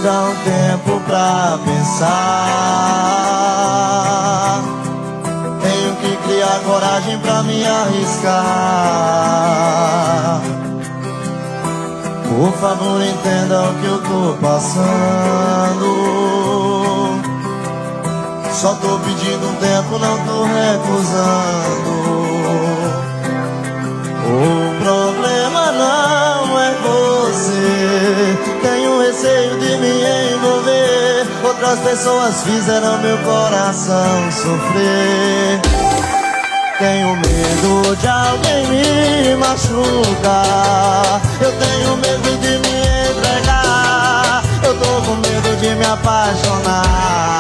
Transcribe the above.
dá um tempo pra pensar. Tenho que criar coragem pra me arriscar. Por favor, entenda o que eu tô passando. Só tô pedindo um tempo, não tô recusando. O problema não é você. Tenho receio de me envolver. Outras pessoas fizeram meu coração sofrer. Tenho medo de alguém me machucar. Eu tenho medo de me entregar. Eu tô com medo de me apaixonar.